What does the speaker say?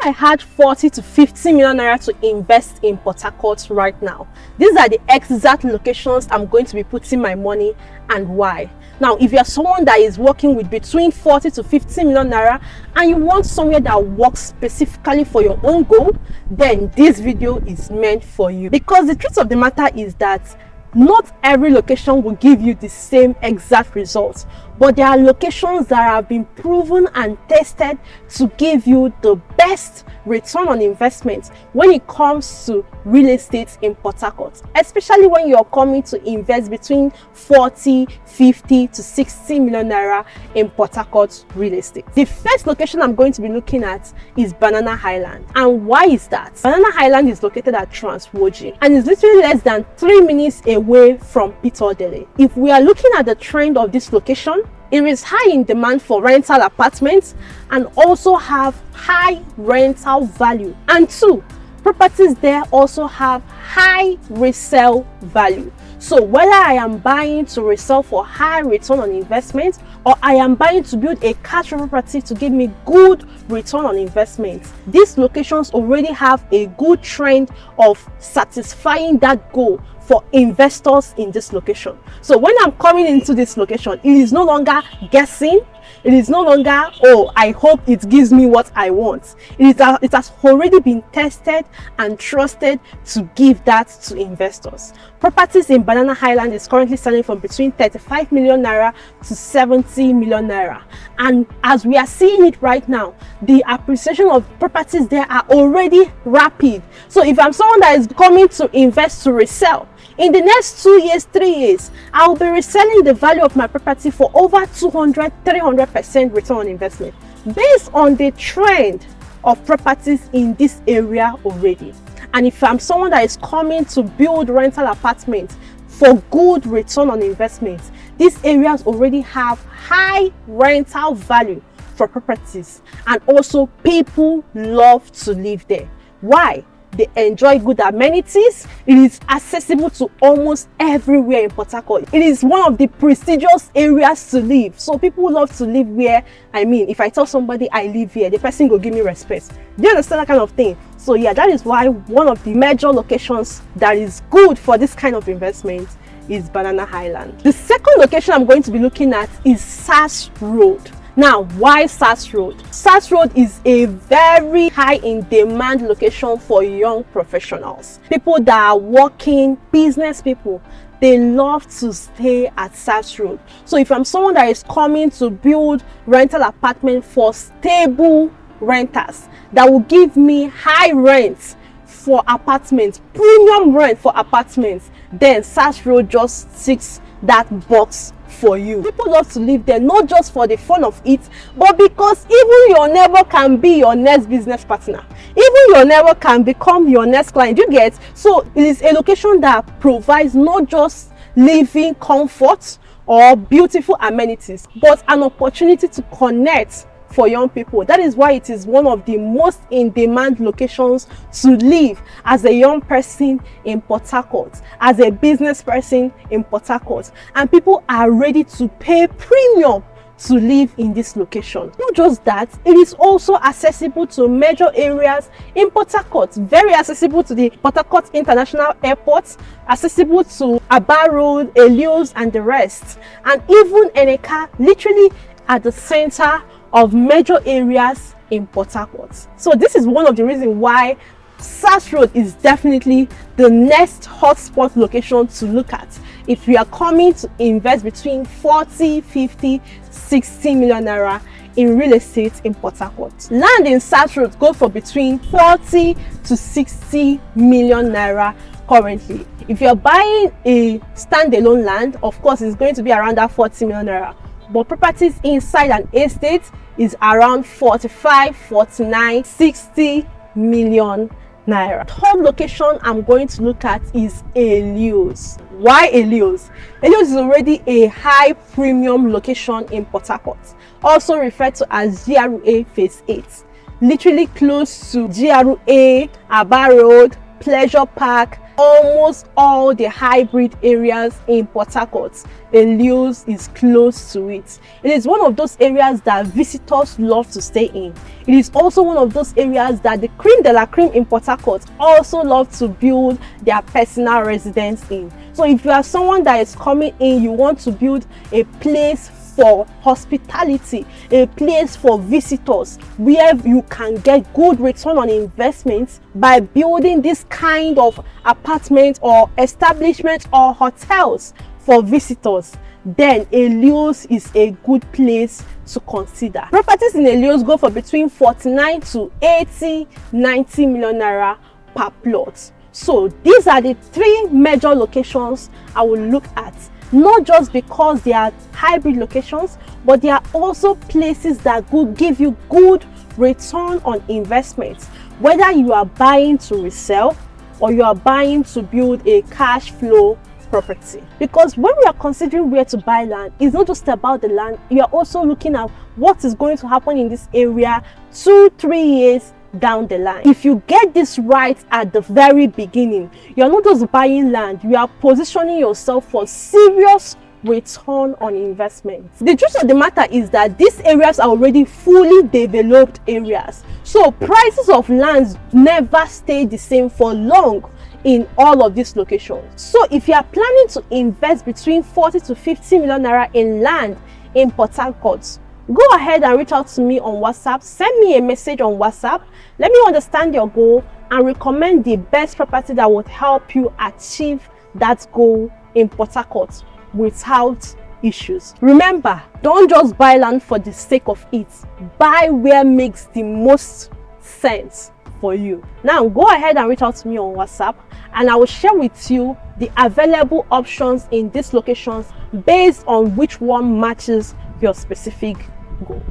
I had 40 to 50 million naira to invest in Port Harcourt right now, these are the exact locations I'm going to be putting my money and why. Now, if you're someone that is working with between 40 to 50 million naira and you want somewhere that works specifically for your own goal, then this video is meant for you. Because the truth of the matter is that not every location will give you the same exact results, but there are locations that have been proven and tested to give you the best return on investment when it comes to real estate in Port Harcourt, especially when you're coming to invest between 40, 50 to 60 million naira in Port Harcourt real estate. The first location I'm going to be looking at is Banana Island. And why is that? Banana Island is located at Transwoji and is literally less than 3 minutes away from Peter Dele. If we are looking at the trend of this location, it is high in demand for rental apartments and also have high rental value. And two, properties there also have high resale value. So whether I am buying to resell for high return on investment or I am buying to build a cash property to give me good return on investment, these locations already have a good trend of satisfying that goal for investors in this location. So when I'm coming into this location, it is no longer guessing. It is no longer, oh, I hope it gives me what I want. It has already been tested and trusted to give that to investors. Properties in Banana Island is currently selling from between 35 million naira to 70 million naira. And as we are seeing it right now, the appreciation of properties there are already rapid. So if I'm someone that is coming to invest to resell, in the next 2 years, 3 years, I will be reselling the value of my property for over 200-300% return on investment based on the trend of properties in this area already. And if I'm someone that is coming to build rental apartments for good return on investment, these areas already have high rental value for properties, and also people love to live there. Why? They enjoy good amenities. It is accessible to almost everywhere in Port Harcourt. It is one of the prestigious areas to live. So people love to live where, I mean, if I tell somebody I live here, the person will give me respect. Do you understand that kind of thing? So yeah, that is why one of the major locations that is good for this kind of investment is Banana Island. The second location I'm going to be looking at is SAS Road. Now, why SAS Road? SAS Road is a very high in demand location for young professionals. People that are working, business people, they love to stay at SAS Road. So if I'm someone that is coming to build rental apartment for stable renters that will give me high rent for apartments, premium rent for apartments, then SAS Road just ticks that box for you. People love to live there, not just for the fun of it, but because even your neighbor can be your next business partner. Even your neighbor can become your next client. You get? So it is a location that provides not just living comfort or beautiful amenities, but an opportunity to connect for young people. That is why it is one of the most in-demand locations to live as a young person in Port Harcourt, as a business person in Port Harcourt, and people are ready to pay premium to live in this location. Not just that, it is also accessible to major areas in Port Harcourt, very accessible to the Port Harcourt International Airport, accessible to Aba Road, Elios, and the rest, and even Eneka, literally at the center of major areas in Port Harcourt. So this is one of the reasons why SAS Road is definitely the next hotspot location to look at if you are coming to invest between 40, 50, 60 million naira in real estate in Port Harcourt. Land in SAS Road go for between 40 to 60 million naira currently. If you're buying a standalone land, of course it's going to be around that 40 million naira. But properties inside an estate is around 45, 49, 60 million naira. Third location I'm going to look at is Elios. Why Elios? Elios is already a high premium location in Port Harcourt, also referred to as GRA Phase 8. Literally close to GRA, Aba Road, pleasure park, almost all the hybrid areas in Port Harcourt, Elios is close to it. It is one of those areas that visitors love to stay in. It is also one of those areas that the cream de la cream in Port Harcourt also love to build their personal residence in. So if you are someone that is coming in, you want to build a place for hospitality, a place for visitors where you can get good return on investment by building this kind of apartment or establishment or hotels for visitors, then Elios is a good place to consider. Properties in Elios go for between 49 to 80, 90 million naira per plot. So these are the three major locations I will look at, not just because they are hybrid locations, but they are also places that will give you good return on investment, whether you are buying to resell or you are buying to build a cash flow property. Because when we are considering where to buy land, it's not just about the land, you are also looking at what is going to happen in this area 2-3 years down the line. If you get this right at the very beginning, you're not just buying land, you are positioning yourself for serious return on investment. The truth of the matter is that these areas are already fully developed areas, so prices of lands never stay the same for long in all of these locations. So if you are planning to invest between 40 to 50 million naira in land in Port Harcourt, go ahead and reach out to me on WhatsApp. Send me a message on WhatsApp. Let me understand your goal and recommend the best property that would help you achieve that goal in Port Harcourt without issues. Remember, don't just buy land for the sake of it. Buy where makes the most sense for you. Now go ahead and reach out to me on WhatsApp and I will share with you the available options in these locations based on which one matches your specific goal.